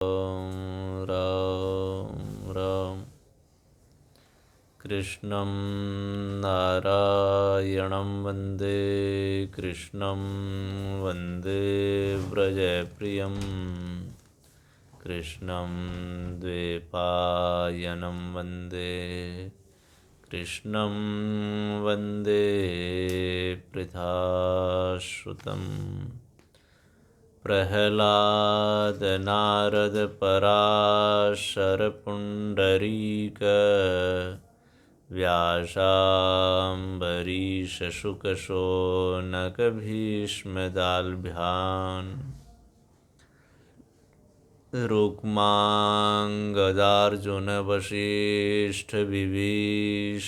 राम राम। कृष्णं नारायणं वन्दे कृष्णं वन्दे व्रजप्रियं कृष्णं द्वैपायनं वन्दे कृष्णं वन्दे पृथाश्रुतं प्रह्लाद नारद पराशर पुण्डरीक व्यासाम्बरीश शुक शौनक भीष्मदाल्भ्यान् रुक्माङ्गदार्जुन वसिष्ठ विभीषणादीन्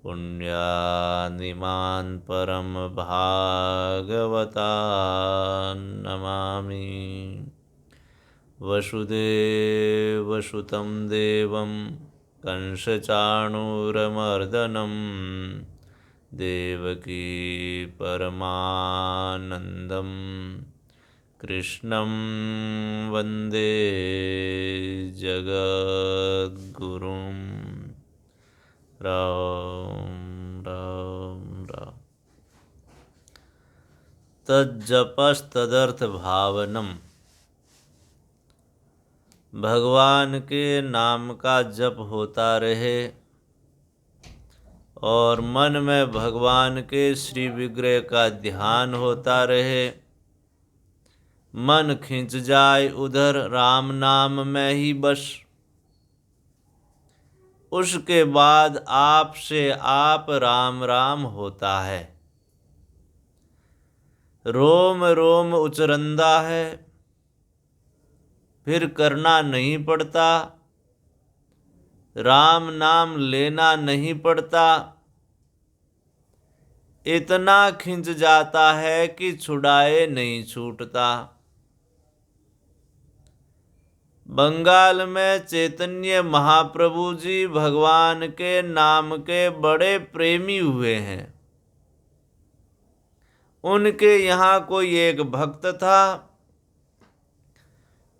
पुण्यानिमान् परम भागवतान् नमामि। वसुदेवसुतं देवं कंसचाणूरमर्दनं देवकी परमानन्दं कृष्णं वन्दे जगद्गुरुं। राम राम राम। तज्जपस्तदर्थ भावनम। भगवान के नाम का जप होता रहे और मन में भगवान के श्री विग्रह का ध्यान होता रहे। मन खिंच जाए उधर राम नाम में ही बस। उसके बाद आप से आप राम राम होता है। रोम रोम उचरंदा है, फिर करना नहीं पड़ता। राम नाम लेना नहीं पड़ता। इतना खिंच जाता है कि छुड़ाए नहीं छूटता। बंगाल में चैतन्य महाप्रभु जी भगवान के नाम के बड़े प्रेमी हुए हैं। उनके यहाँ कोई एक भक्त था।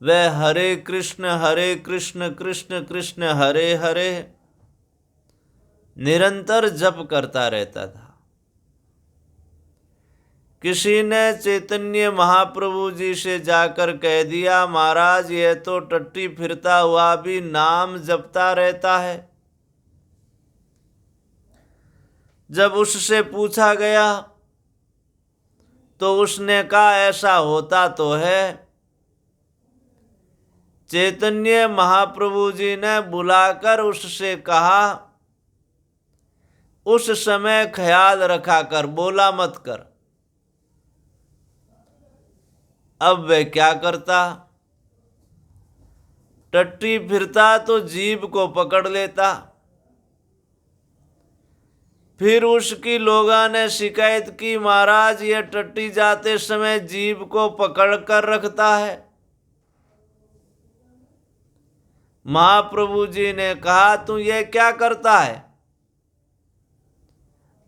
वह हरे कृष्ण कृष्ण कृष्ण हरे हरे निरंतर जप करता रहता था। किसी ने चैतन्य महाप्रभु जी से जाकर कह दिया, महाराज ये तो टट्टी फिरता हुआ भी नाम जपता रहता है। जब उससे पूछा गया तो उसने कहा ऐसा होता तो है। चैतन्य महाप्रभु जी ने बुलाकर उससे कहा, उस समय ख्याल रखा कर, बोला मत कर। अब वह क्या करता? टट्टी फिरता तो जीभ को पकड़ लेता। फिर उसकी लोगों ने शिकायत की, महाराज ये टट्टी जाते समय जीभ को पकड़ कर रखता है। महाप्रभु जी ने कहा तू ये क्या करता है?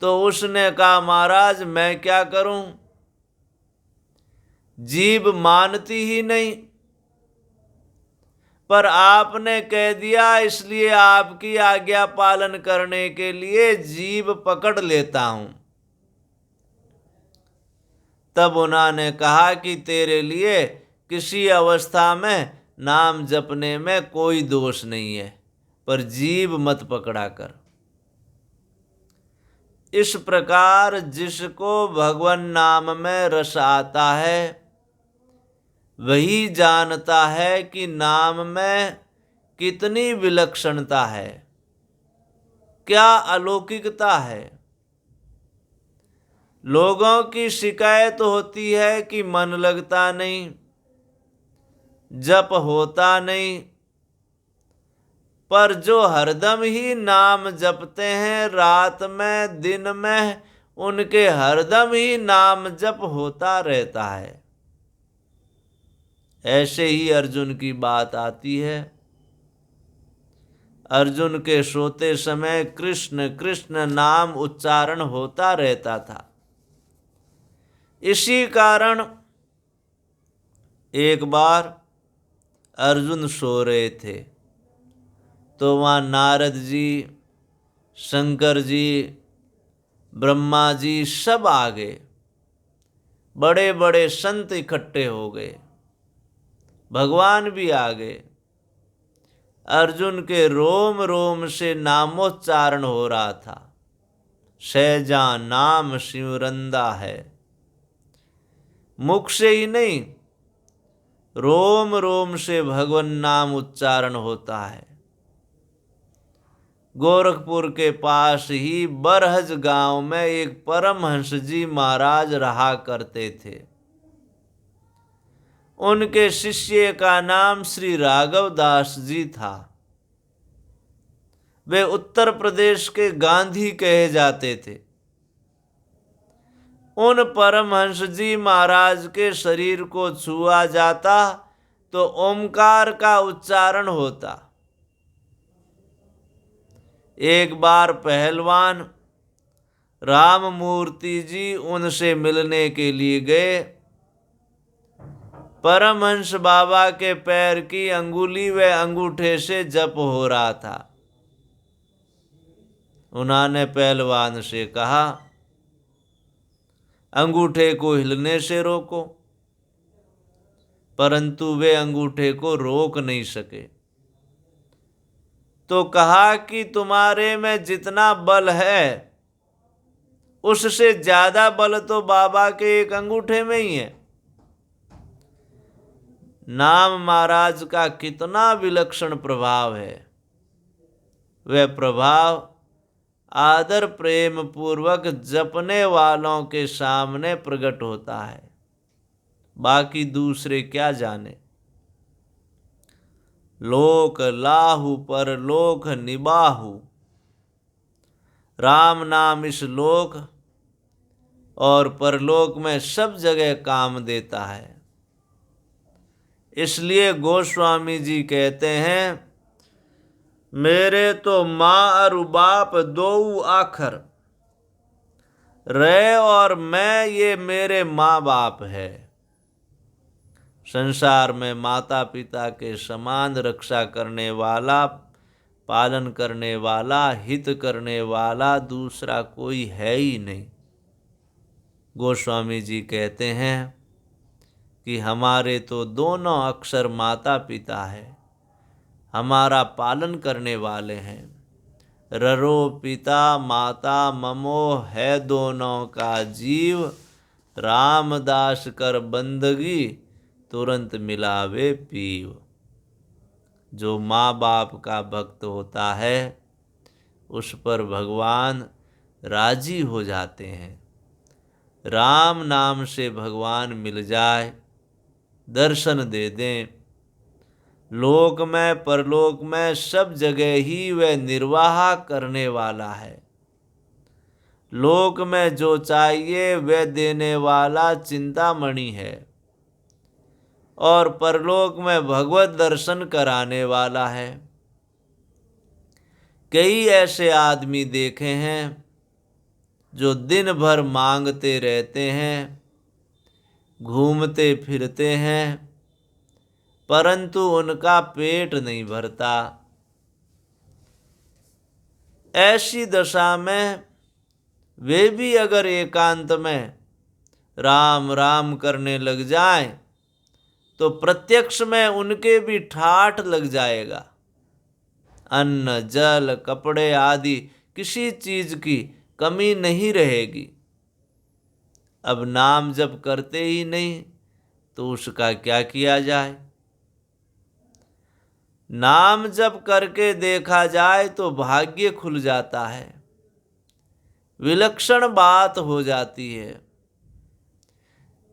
तो उसने कहा, महाराज मैं क्या करूं, जीभ मानती ही नहीं। पर आपने कह दिया इसलिए आपकी आज्ञा पालन करने के लिए जीभ पकड़ लेता हूं। तब उन्होंने कहा कि तेरे लिए किसी अवस्था में नाम जपने में कोई दोष नहीं है, पर जीभ मत पकड़ा कर। इस प्रकार जिसको भगवान नाम में रस आता है वही जानता है कि नाम में कितनी विलक्षणता है, क्या अलौकिकता है। लोगों की शिकायत होती है कि मन लगता नहीं, जप होता नहीं। पर जो हरदम ही नाम जपते हैं, रात में दिन में उनके हरदम ही नाम जप होता रहता है। ऐसे ही अर्जुन की बात आती है। अर्जुन के सोते समय कृष्ण कृष्ण नाम उच्चारण होता रहता था। इसी कारण एक बार अर्जुन सो रहे थे तो वहाँ नारद जी, शंकर जी, ब्रह्मा जी सब आ गए। बड़े बड़े संत इकट्ठे हो गए, भगवान भी आ गए। अर्जुन के रोम रोम से नामोच्चारण हो रहा था। सहजा नाम सिमरंदा है। मुख से ही नहीं, रोम रोम से भगवन नाम उच्चारण होता है। गोरखपुर के पास ही बरहज गांव में एक परमहंस जी महाराज रहा करते थे। उनके शिष्य का नाम श्री राघव दास जी था। वे उत्तर प्रदेश के गांधी कहे जाते थे। उन परमहंस जी महाराज के शरीर को छुआ जाता तो ओमकार का उच्चारण होता। एक बार पहलवान राममूर्ति जी उनसे मिलने के लिए गए। परमहंस बाबा के पैर की अंगुली व अंगूठे से जप हो रहा था। उन्होंने पहलवान से कहा, अंगूठे को हिलने से रोको, परंतु वे अंगूठे को रोक नहीं सके। तो कहा कि तुम्हारे में जितना बल है उससे ज्यादा बल तो बाबा के एक अंगूठे में ही है। नाम महाराज का कितना विलक्षण प्रभाव है। वह प्रभाव आदर प्रेम पूर्वक जपने वालों के सामने प्रकट होता है, बाकी दूसरे क्या जाने। लोक लाहु पर लोक निबाहु। राम नाम इस लोक और परलोक में सब जगह काम देता है। इसलिए गोस्वामी जी कहते हैं, मेरे तो माँ और बाप दो आखर, रे और मैं ये मेरे माँ बाप है। संसार में माता पिता के समान रक्षा करने वाला, पालन करने वाला, हित करने वाला दूसरा कोई है ही नहीं। गोस्वामी जी कहते हैं कि हमारे तो दोनों अक्षर माता पिता है, हमारा पालन करने वाले हैं। ररो पिता माता ममो है दोनों का जीव, रामदास कर बंदगी तुरंत मिलावे पीव। जो माँ बाप का भक्त होता है उस पर भगवान राजी हो जाते हैं। राम नाम से भगवान मिल जाए, दर्शन दे दें, लोक में परलोक में सब जगह ही वह निर्वाह करने वाला है। लोक में जो चाहिए वह देने वाला चिंतामणि है और परलोक में भगवत दर्शन कराने वाला है। कई ऐसे आदमी देखे हैं जो दिन भर मांगते रहते हैं, घूमते फिरते हैं, परंतु उनका पेट नहीं भरता। ऐसी दशा में वे भी अगर एकांत में राम राम करने लग जाएं तो प्रत्यक्ष में उनके भी ठाठ लग जाएगा। अन्न जल कपड़े आदि किसी चीज की कमी नहीं रहेगी। अब नाम जप करते ही नहीं तो उसका क्या किया जाए। नाम जप करके देखा जाए तो भाग्य खुल जाता है, विलक्षण बात हो जाती है।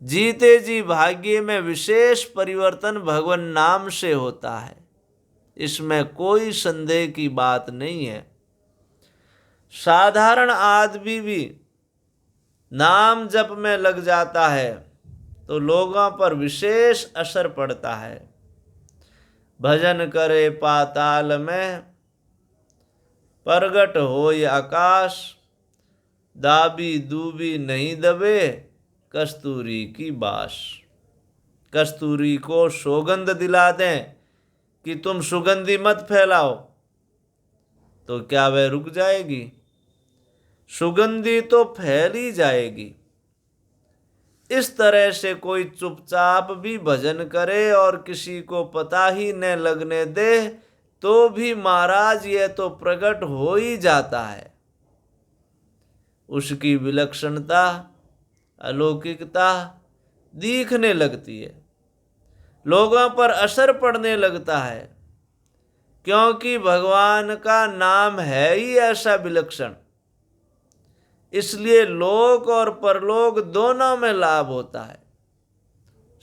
जीते जी भाग्य में विशेष परिवर्तन भगवान नाम से होता है, इसमें कोई संदेह की बात नहीं है। साधारण आदमी भी नाम जप में लग जाता है तो लोगों पर विशेष असर पड़ता है। भजन करे पाताल में, प्रगट होय आकाश, दाबी दूबी नहीं दबे कस्तूरी की बास। कस्तूरी को सौगंध दिला दें कि तुम सुगंधी मत फैलाओ, तो क्या वह रुक जाएगी? सुगंधी तो फैल ही जाएगी। इस तरह से कोई चुपचाप भी भजन करे और किसी को पता ही न लगने दे तो भी महाराज यह तो प्रकट हो ही जाता है। उसकी विलक्षणता, अलौकिकता दिखने लगती है, लोगों पर असर पड़ने लगता है, क्योंकि भगवान का नाम है ही ऐसा विलक्षण। इसलिए लोक और परलोक दोनों में लाभ होता है।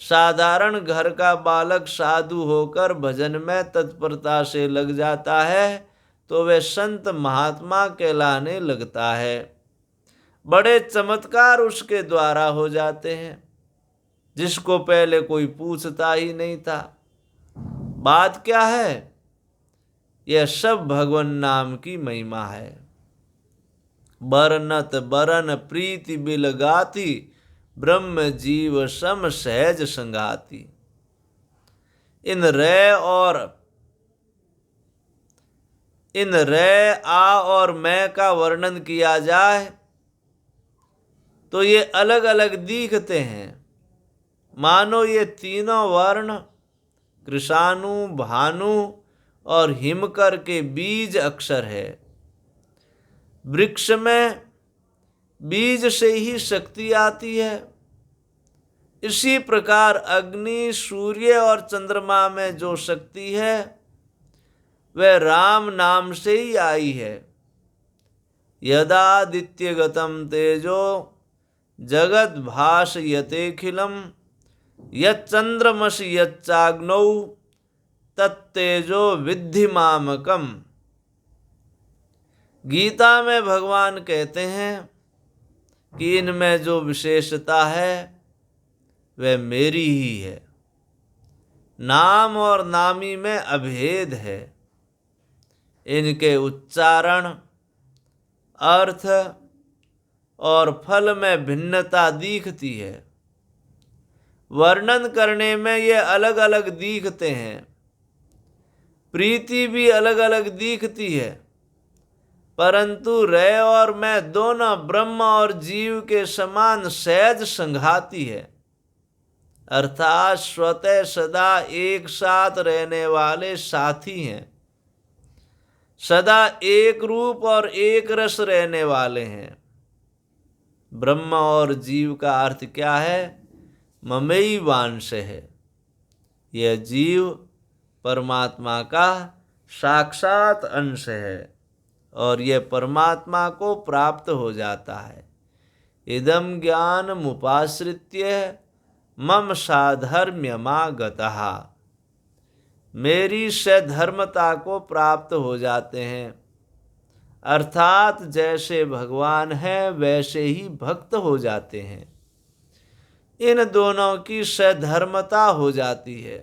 साधारण घर का बालक साधु होकर भजन में तत्परता से लग जाता है तो वह संत महात्मा कहलाने लगता है। बड़े चमत्कार उसके द्वारा हो जाते हैं, जिसको पहले कोई पूछता ही नहीं था। बात क्या है? यह सब भगवान नाम की महिमा है। बरनत बरन प्रीति बिल गाती, ब्रह्म जीव सम सहज संगाती। इन रे आ और मैं का वर्णन किया जाए तो ये अलग अलग दिखते हैं, मानो ये तीनों वर्ण कृषाणु, भानु और हिमकर के बीज अक्षर है। वृक्ष में बीज से ही शक्ति आती है, इसी प्रकार अग्नि, सूर्य और चंद्रमा में जो शक्ति है वह राम नाम से ही आई है। यदादित्यगतम तेजो जगद भासयतेखिलम यच्चंद्रमसि यच्चाग्नौ तत्तेजो विद्धि मामकम। गीता में भगवान कहते हैं कि इनमें जो विशेषता है वह मेरी ही है। नाम और नामी में अभेद है। इनके उच्चारण, अर्थ और फल में भिन्नता दिखती है। वर्णन करने में ये अलग अलग दिखते हैं। प्रीति भी अलग अलग दिखती है, परंतु रे और मैं दोनों ब्रह्म और जीव के समान सहज संघाती है, अर्थात स्वतः सदा एक साथ रहने वाले साथी हैं। सदा एक रूप और एक रस रहने वाले हैं। ब्रह्म और जीव का अर्थ क्या है? ममई वांश है। यह जीव परमात्मा का साक्षात अंश है और यह परमात्मा को प्राप्त हो जाता है। इदम ज्ञान मुपाश्रित्य मम साधर्म्यमागतः। मेरी सधर्मता को प्राप्त हो जाते हैं, अर्थात जैसे भगवान है वैसे ही भक्त हो जाते हैं। इन दोनों की सधर्मता हो जाती है।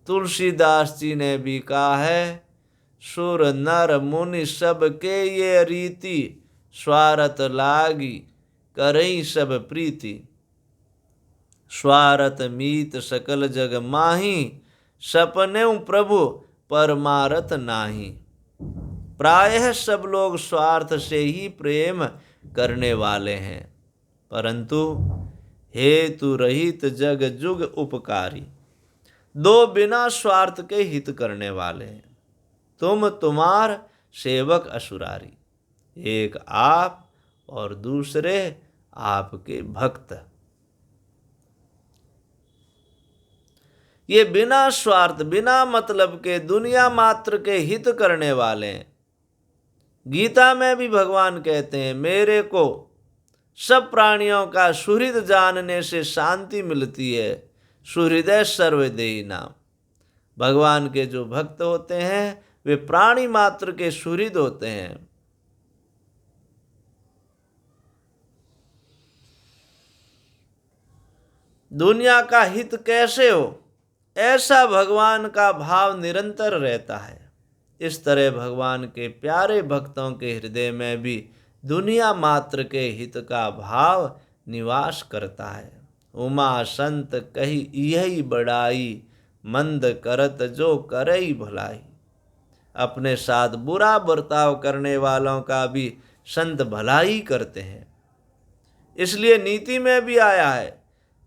तुलसीदास जी ने भी कहा है, सुर नर मुनि सब के ये रीति, स्वारथ लागी करई सब प्रीति। स्वारथ मीत सकल जग माही, सपने प्रभु परमारथ नाही। प्रायः सब लोग स्वार्थ से ही प्रेम करने वाले हैं, परंतु हेतु रहित जग जुग उपकारी। दो बिना स्वार्थ के हित करने वाले हैं। तुम तुम्हार सेवक असुरारी, एक आप और दूसरे आपके भक्त। ये बिना स्वार्थ, बिना मतलब के दुनिया मात्र के हित करने वाले हैं। गीता में भी भगवान कहते हैं, मेरे को सब प्राणियों का सुहृद जानने से शांति मिलती है। सुहृदय सर्वदेही नाम। भगवान के जो भक्त होते हैं वे प्राणी मात्र के सुहृद होते हैं। दुनिया का हित कैसे हो, ऐसा भगवान का भाव निरंतर रहता है। इस तरह भगवान के प्यारे भक्तों के हृदय में भी दुनिया मात्र के हित का भाव निवास करता है। उमा संत कही यही बड़ाई, मंद करत जो करई भलाई। अपने साथ बुरा बर्ताव करने वालों का भी संत भलाई करते हैं। इसलिए नीति में भी आया है,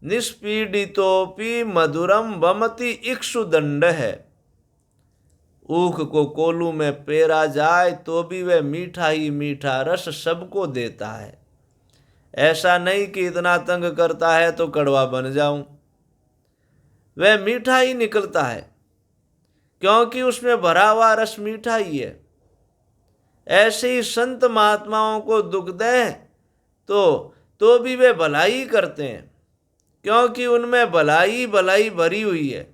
निष्पीडितोपि मधुरम वमति इक्षुदंड है। ऊख को कोलू में पेरा जाए तो भी वह मीठा ही मीठा रस सबको देता है। ऐसा नहीं कि इतना तंग करता है तो कड़वा बन जाऊं, वह मीठा ही निकलता है क्योंकि उसमें भरा हुआ रस मीठा ही है। ऐसे ही संत महात्माओं को दुख दें तो भी वे भलाई करते हैं क्योंकि उनमें भलाई भलाई भरी हुई है।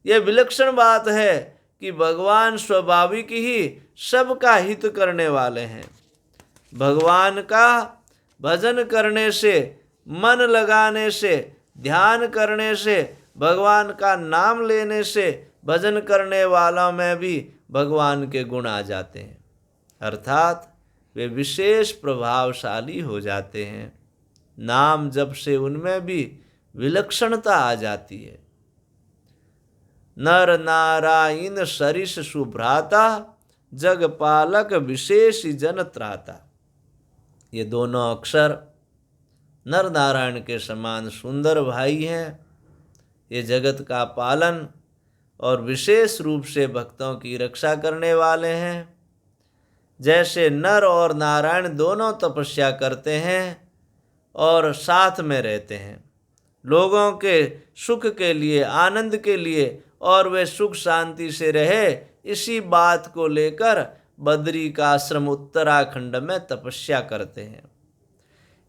यह विलक्षण बात है कि भगवान स्वाभाविक ही सबका हित करने वाले हैं। भगवान का भजन करने से, मन लगाने से, ध्यान करने से, भगवान का नाम लेने से भजन करने वालों में भी भगवान के गुण आ जाते हैं, अर्थात वे विशेष प्रभावशाली हो जाते हैं। नाम जप से उनमें भी विलक्षणता आ जाती है। नर नारायण सरिस सुभ्राता, जग पालक विशेष जन त्राता। ये दोनों अक्षर नर नारायण के समान सुंदर भाई हैं। ये जगत का पालन और विशेष रूप से भक्तों की रक्षा करने वाले हैं। जैसे नर और नारायण दोनों तपस्या करते हैं और साथ में रहते हैं, लोगों के सुख के लिए, आनंद के लिए, और वे सुख शांति से रहे, इसी बात को लेकर बद्री का आश्रम उत्तराखंड में तपस्या करते हैं।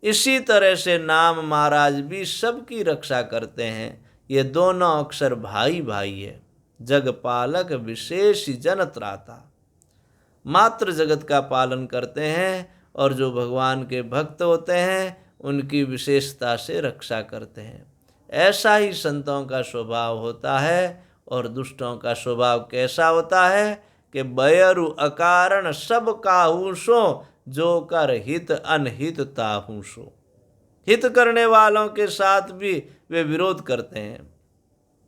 इसी तरह से नाम महाराज भी सबकी रक्षा करते हैं। ये दोनों अक्षर भाई भाई है। जग पालक विशेष जन त्राता, मात्र जगत का पालन करते हैं और जो भगवान के भक्त होते हैं उनकी विशेषता से रक्षा करते हैं। ऐसा ही संतों का स्वभाव होता है। और दुष्टों का स्वभाव कैसा होता है कि बयरु अकारण सब काहूसो, जो कर हित अनहित ताहूसो। हित करने वालों के साथ भी वे विरोध करते हैं,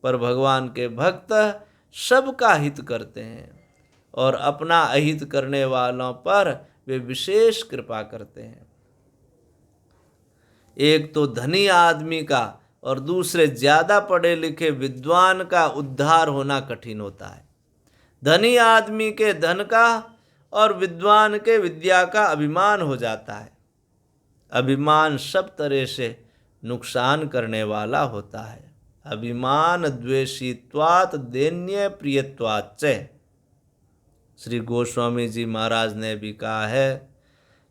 पर भगवान के भक्त सबका हित करते हैं और अपना अहित करने वालों पर वे विशेष कृपा करते हैं। एक तो धनी आदमी का और दूसरे ज़्यादा पढ़े लिखे विद्वान का उद्धार होना कठिन होता है। धनी आदमी के धन का और विद्वान के विद्या का अभिमान हो जाता है। अभिमान सब तरह से नुकसान करने वाला होता है। अभिमान द्वेषित्वात् दैन्य प्रियत्वाच्च। श्री गोस्वामी जी महाराज ने भी कहा है,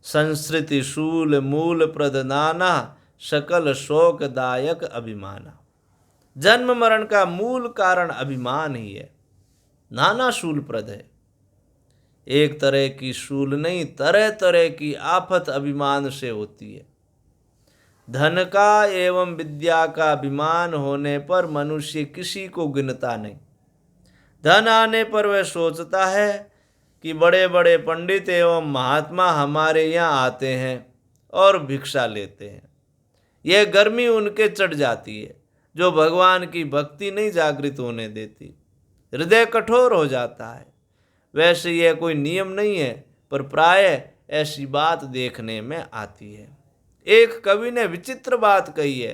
संस्कृति शूल मूल प्रदनाना, सकल शोकदायक अभिमाना। जन्म मरण का मूल कारण अभिमान ही है। नाना शूल प्रद है। एक तरह की शूल नहीं, तरह तरह की आफत अभिमान से होती है। धन का एवं विद्या का अभिमान होने पर मनुष्य किसी को गिनता नहीं। धन आने पर वह सोचता है कि बड़े बड़े पंडित एवं महात्मा हमारे यहाँ आते हैं और भिक्षा लेते हैं। यह गर्मी उनके चढ़ जाती है जो भगवान की भक्ति नहीं जागृत होने देती। हृदय कठोर हो जाता है। वैसे यह कोई नियम नहीं है, पर प्रायः ऐसी बात देखने में आती है। एक कवि ने विचित्र बात कही है,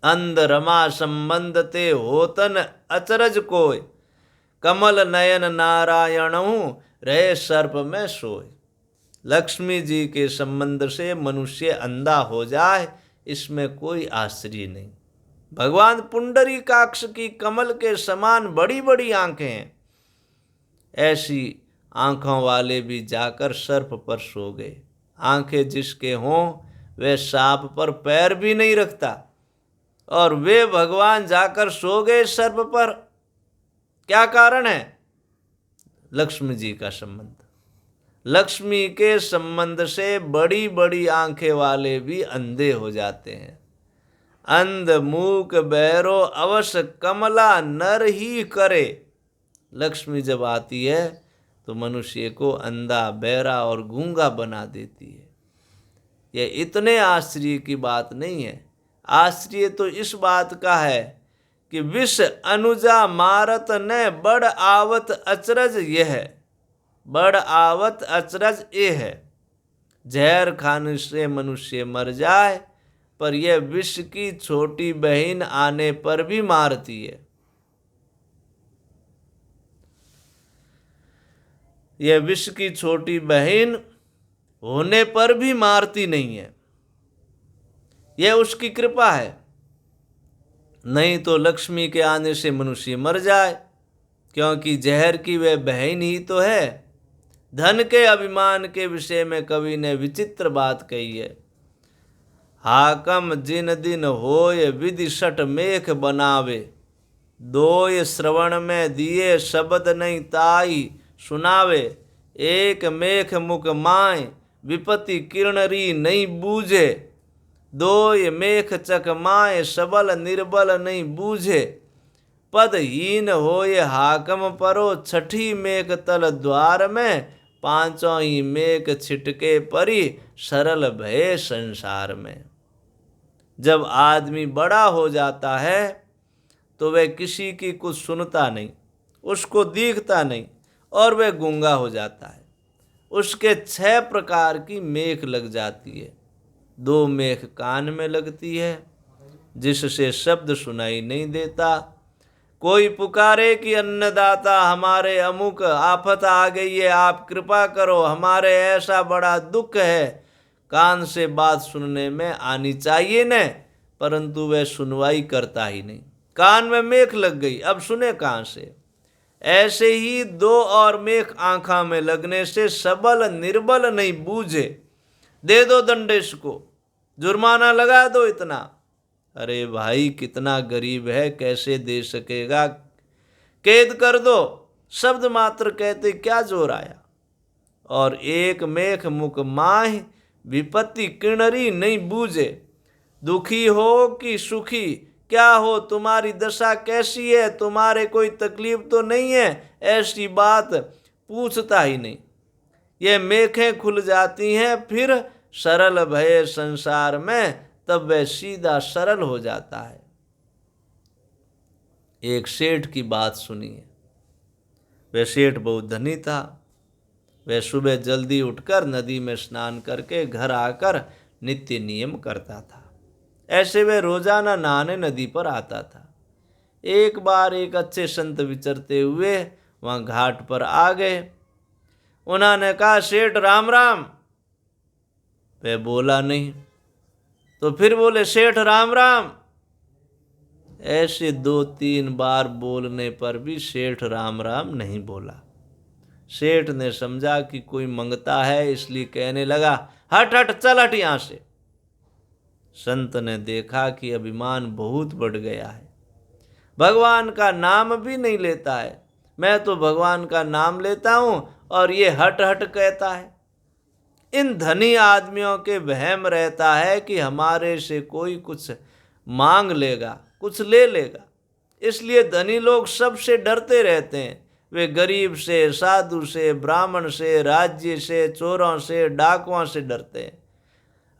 अंध रमा संबंध ते होतन अचरज कोय, कमल नयन नारायणहूँ रहे सर्प में सोए। लक्ष्मी जी के संबंध से मनुष्य अंधा हो जाए, इसमें कोई आश्चर्य नहीं। भगवान पुंडरीकाक्ष की कमल के समान बड़ी बड़ी आंखें हैं। ऐसी आंखों वाले भी जाकर सर्प पर सो गए। आंखें जिसके हों वह सांप पर पैर भी नहीं रखता, और वे भगवान जाकर सो गए सर्प पर। क्या कारण है? लक्ष्मी जी का संबंध। लक्ष्मी के संबंध से बड़ी बड़ी आंखें वाले भी अंधे हो जाते हैं। अंध मूक बहरो अवश्य कमला नर ही करे। लक्ष्मी जब आती है तो मनुष्य को अंधा, बहरा और गूंगा बना देती है। यह इतने आश्चर्य की बात नहीं है। आश्चर्य तो इस बात का है कि विष अनुजा मारत ने बड़ आवत अचरज यह है, बड़ आवत अचरज ये है। जहर खाने से मनुष्य मर जाए, पर यह विष की छोटी बहन आने पर भी मारती है। यह विष की छोटी बहन होने पर भी मारती नहीं है। यह उसकी कृपा है, नहीं तो लक्ष्मी के आने से मनुष्य मर जाए, क्योंकि जहर की वह बहन ही तो है। धन के अभिमान के विषय में कवि ने विचित्र बात कही है। हाकम जिन दिन होय विधि सठ मेख बनावे, दोय श्रवण में दिए शब्द नहीं ताई सुनावे। एक मेख मुख माय विपत्ति किरणरी नहीं बूझे, दोय मेख चक माय सबल निर्बल नहीं बूझे। पदहीन होय हाकम परो, छठी मेघ तल द्वार में, पांचों ही मेघ छिटके परी सरल भय संसार में। जब आदमी बड़ा हो जाता है तो वह किसी की कुछ सुनता नहीं, उसको दिखता नहीं और वह गूंगा हो जाता है। उसके 6 प्रकार की मेख लग जाती है। 2 मेख कान में लगती है, जिससे शब्द सुनाई नहीं देता। कोई पुकारे कि अन्नदाता हमारे अमुक आफत आ गई है, आप कृपा करो, हमारे ऐसा बड़ा दुख है। कान से बात सुनने में आनी चाहिए न, परंतु वह सुनवाई करता ही नहीं। कान में मेख लग गई, अब सुने कहाँ से। ऐसे ही 2 और मेख आंखा में लगने से सबल निर्बल नहीं बूझे। दे दो दंडेश को, जुर्माना लगा दो इतना। अरे भाई कितना गरीब है, कैसे दे सकेगा, कैद कर दो। शब्द मात्र कहते क्या जोर आया। और एक मेख मुख माह विपत्ति किणरी नहीं बूझे। दुखी हो कि सुखी क्या हो, तुम्हारी दशा कैसी है, तुम्हारे कोई तकलीफ तो नहीं है, ऐसी बात पूछता ही नहीं। ये मेखें खुल जाती हैं फिर सरल भय संसार में, तब वह सीधा सरल हो जाता है। एक सेठ की बात सुनिए। वह सेठ बहुत धनी था। वह सुबह जल्दी उठकर नदी में स्नान करके घर आकर नित्य नियम करता था। ऐसे वह रोजाना नहाने नदी पर आता था। एक बार एक अच्छे संत विचरते हुए वहां घाट पर आ गए। उन्होंने कहा, सेठ राम राम। वह बोला नहीं, तो फिर बोले, सेठ राम राम। ऐसे 2-3 बार बोलने पर भी सेठ राम राम नहीं बोला। सेठ ने समझा कि कोई मंगता है, इसलिए कहने लगा, हट हट चल हट यहां से। संत ने देखा कि अभिमान बहुत बढ़ गया है, भगवान का नाम भी नहीं लेता है। मैं तो भगवान का नाम लेता हूं और ये हट हट कहता है। इन धनी आदमियों के वहम रहता है कि हमारे से कोई कुछ मांग लेगा, कुछ ले लेगा, इसलिए धनी लोग सबसे डरते रहते हैं। वे गरीब से, साधु से, ब्राह्मण से, राज्य से, चोरों से, डाकुओं से डरते हैं।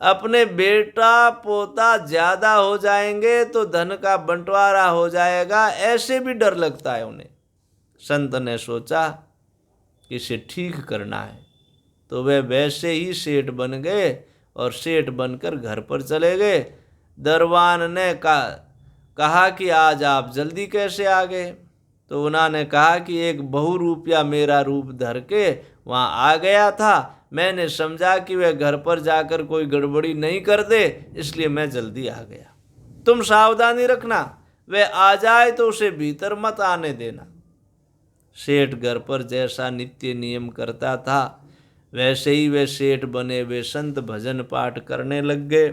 अपने बेटा पोता ज्यादा हो जाएंगे तो धन का बंटवारा हो जाएगा, ऐसे भी डर लगता है उन्हें। संत ने सोचा कि इसे ठीक करना है, तो वे वैसे ही सेठ बन गए और सेठ बनकर घर पर चले गए। दरबान ने कहा कि आज आप जल्दी कैसे आ गए। तो उन्होंने कहा कि एक बहुरूपिया मेरा रूप धर के वहाँ आ गया था। मैंने समझा कि वह घर पर जाकर कोई गड़बड़ी नहीं कर दे, इसलिए मैं जल्दी आ गया। तुम सावधानी रखना, वह आ जाए तो उसे भीतर मत आने देना। सेठ घर पर जैसा नित्य नियम करता था, वैसे ही वे सेठ बने। वे संत भजन पाठ करने लग गए।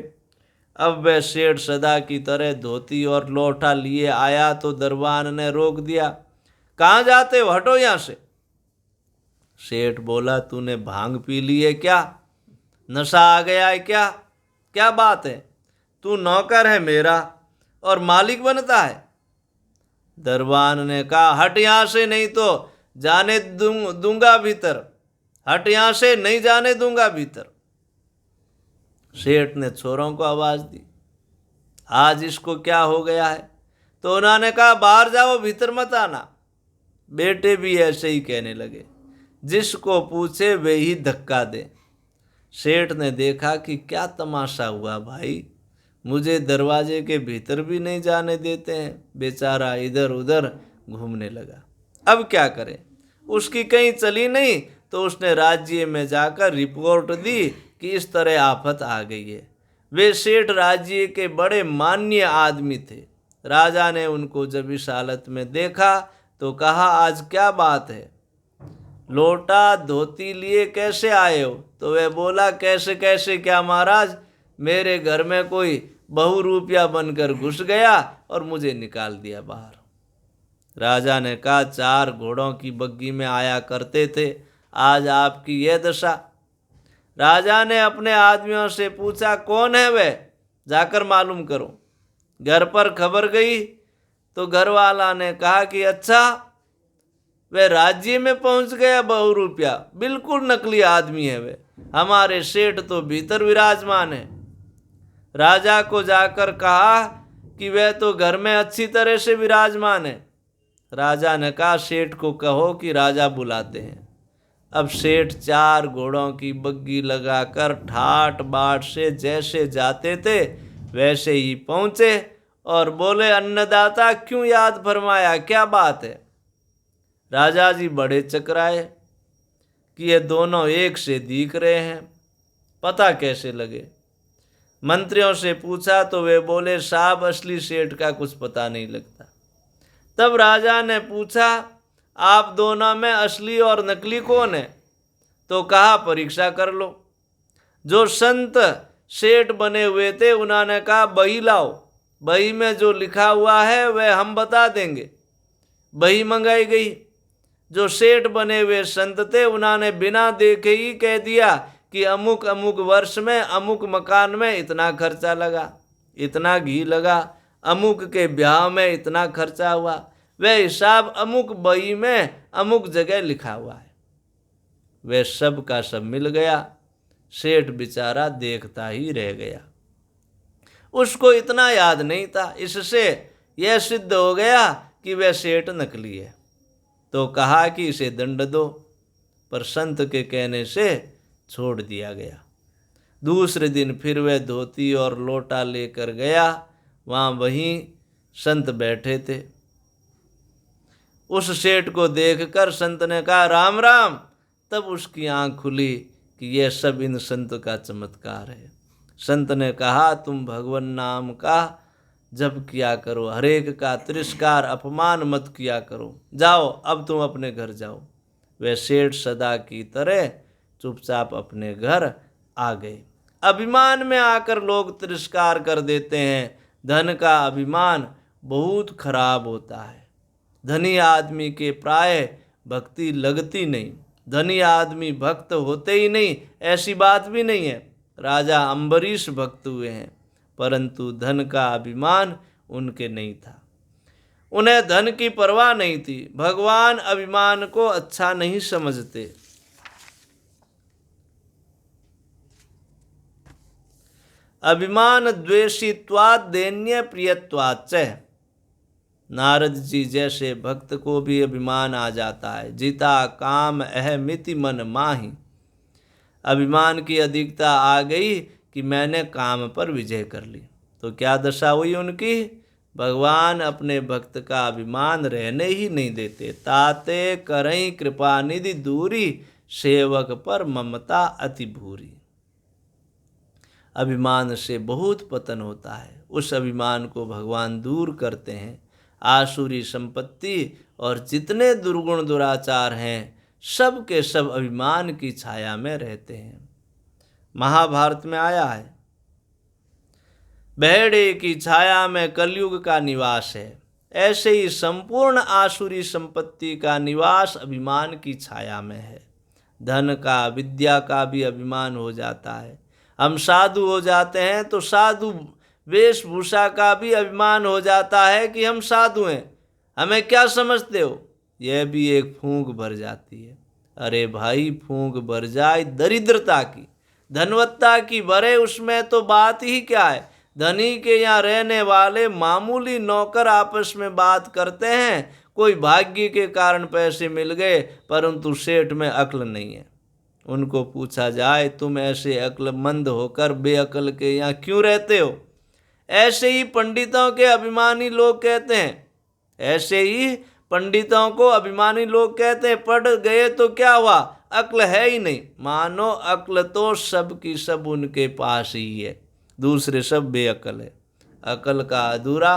अब वह सेठ सदा की तरह धोती और लोटा लिए आया तो दरबान ने रोक दिया। कहाँ जाते हो, हटो यहाँ से। सेठ बोला, तूने भांग पी ली है क्या, नशा आ गया है क्या, क्या बात है, तू नौकर है मेरा और मालिक बनता है। दरबान ने कहा, हट यहाँ से, नहीं तो जाने दूंगा भीतर, हट यहाँ से, नहीं जाने दूंगा भीतर। सेठ ने छोरों को आवाज दी, आज इसको क्या हो गया है? तो उन्होंने कहा बाहर जाओ, भीतर मत आना। बेटे भी ऐसे ही कहने लगे, जिसको पूछे वे ही धक्का दे। सेठ ने देखा कि क्या तमाशा हुआ भाई, मुझे दरवाजे के भीतर भी नहीं जाने देते हैं। बेचारा इधर उधर घूमने लगा। अब क्या करे, उसकी कहीं चली नहीं, तो उसने राज्य में जाकर रिपोर्ट दी कि इस तरह आफत आ गई है। वे सेठ राज्य के बड़े मान्य आदमी थे। राजा ने उनको जब इस हालत में देखा तो कहा, आज क्या बात है, लोटा धोती लिए कैसे आए हो? तो वह बोला, कैसे कैसे क्या महाराज, मेरे घर में कोई बहुरूपिया बनकर घुस गया और मुझे निकाल दिया बाहर। राजा ने कहा, 4 घोड़ों की बग्गी में आया करते थे, आज आपकी यह दशा। राजा ने अपने आदमियों से पूछा, कौन है वह, जाकर मालूम करो। घर पर खबर गई तो घर वाला ने कहा कि अच्छा, वह राज्य में पहुंच गया बहुरूपिया, बिल्कुल नकली आदमी है वह, हमारे सेठ तो भीतर विराजमान है। राजा को जाकर कहा कि वह तो घर में अच्छी तरह से विराजमान है। राजा ने कहा, सेठ को कहो कि राजा बुलाते हैं। अब सेठ 4 घोड़ों की बग्गी लगाकर ठाट बाट से जैसे जाते थे वैसे ही पहुंचे और बोले, अन्नदाता क्यों याद फरमाया, क्या बात है? राजा जी बड़े चकराए कि ये दोनों एक से दिख रहे हैं, पता कैसे लगे? मंत्रियों से पूछा तो वे बोले, साहब असली सेठ का कुछ पता नहीं लगता। तब राजा ने पूछा, आप दोनों में असली और नकली कौन है? तो कहा, परीक्षा कर लो। जो संत सेठ बने हुए थे उन्होंने कहा, बही लाओ, बही में जो लिखा हुआ है वह हम बता देंगे। बही मंगाई गई। जो सेठ बने हुए संत थे उन्होंने बिना देखे ही कह दिया कि अमुक अमुक वर्ष में अमुक मकान में इतना खर्चा लगा, इतना घी लगा, अमुक के ब्याह में इतना खर्चा हुआ, वह हिसाब अमुक बही में अमुक जगह लिखा हुआ है। वह सब का सब मिल गया। सेठ बेचारा देखता ही रह गया, उसको इतना याद नहीं था। इससे यह सिद्ध हो गया कि वह सेठ नकली है। तो कहा कि इसे दंड दो, पर संत के कहने से छोड़ दिया गया। दूसरे दिन फिर वह धोती और लोटा लेकर गया, वहाँ वहीं संत बैठे थे। उस सेठ को देखकर संत ने कहा, राम राम। तब उसकी आंख खुली कि यह सब इन संत का चमत्कार है। संत ने कहा, तुम भगवान नाम का जप किया करो, हरेक का तिरस्कार अपमान मत किया करो, जाओ अब तुम अपने घर जाओ। वह सेठ सदा की तरह चुपचाप अपने घर आ गए। अभिमान में आकर लोग तिरस्कार कर देते हैं। धन का अभिमान बहुत खराब होता है। धनी आदमी के प्राय भक्ति लगती नहीं, धनी आदमी भक्त होते ही नहीं, ऐसी बात भी नहीं है। राजा अम्बरीश भक्त हुए हैं, परंतु धन का अभिमान उनके नहीं था। उन्हें धन की परवाह नहीं थी। भगवान अभिमान को अच्छा नहीं समझते। अभिमान द्वेषित्वात् दैन्य प्रियत्वाच्च। नारद जी जैसे भक्त को भी अभिमान आ जाता है। जिता काम अहमिति मन माही। अभिमान की अधिकता आ गई कि मैंने काम पर विजय कर ली, तो क्या दशा हुई उनकी? भगवान अपने भक्त का अभिमान रहने ही नहीं देते। ताते करई कृपा निधि दूरी, सेवक पर ममता अति भूरी। अभिमान से बहुत पतन होता है। उस अभिमान को भगवान दूर करते हैं। आसुरी संपत्ति और जितने दुर्गुण दुराचार हैं सब के सब अभिमान की छाया में रहते हैं। महाभारत में आया है, भेड़े की छाया में कलयुग का निवास है। ऐसे ही संपूर्ण आसुरी संपत्ति का निवास अभिमान की छाया में है। धन का, विद्या का भी अभिमान हो जाता है। हम साधु हो जाते हैं तो साधु वेशभूषा का भी अभिमान हो जाता है कि हम साधु हैं, हमें क्या समझते हो। यह भी एक फूंक भर जाती है। अरे भाई, फूंक भर जाए दरिद्रता की, धनवत्ता की भरे, उसमें तो बात ही क्या है। धनी के यहाँ रहने वाले मामूली नौकर आपस में बात करते हैं, कोई भाग्य के कारण पैसे मिल गए, परंतु सेठ में अक्ल नहीं है। उनको पूछा जाए, तुम ऐसे अक्लमंद होकर बेअक्ल के यहाँ क्यों रहते हो? ऐसे ही पंडितों के अभिमानी लोग कहते हैं, ऐसे ही पंडितों को अभिमानी लोग कहते हैं, पढ़ गए तो क्या हुआ, अक्ल है ही नहीं। मानो अक्ल तो सब की सब उनके पास ही है, दूसरे सब बेअक्ल है। अक्ल का अधूरा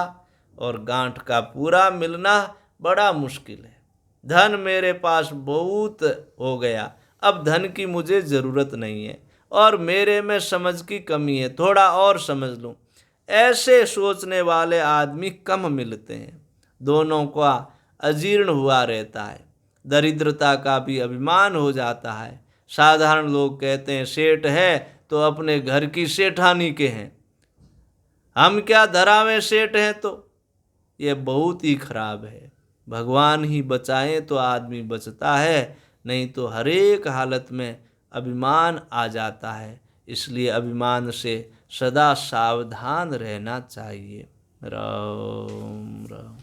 और गांठ का पूरा मिलना बड़ा मुश्किल है। धन मेरे पास बहुत हो गया, अब धन की मुझे ज़रूरत नहीं है, और मेरे में समझ की कमी है, थोड़ा और समझ लूँ। ऐसे सोचने वाले आदमी कम मिलते हैं, दोनों का अजीर्ण हुआ रहता है, दरिद्रता का भी अभिमान हो जाता है। साधारण लोग कहते हैं, सेठ है तो अपने घर की सेठानी के हैं, हम क्या धरावें सेठ हैं। तो ये बहुत ही खराब है। भगवान ही बचाएं तो आदमी बचता है, नहीं तो हर एक हालत में अभिमान आ जाता है। इसलिए अभिमान से सदा सावधान रहना चाहिए। राम राम।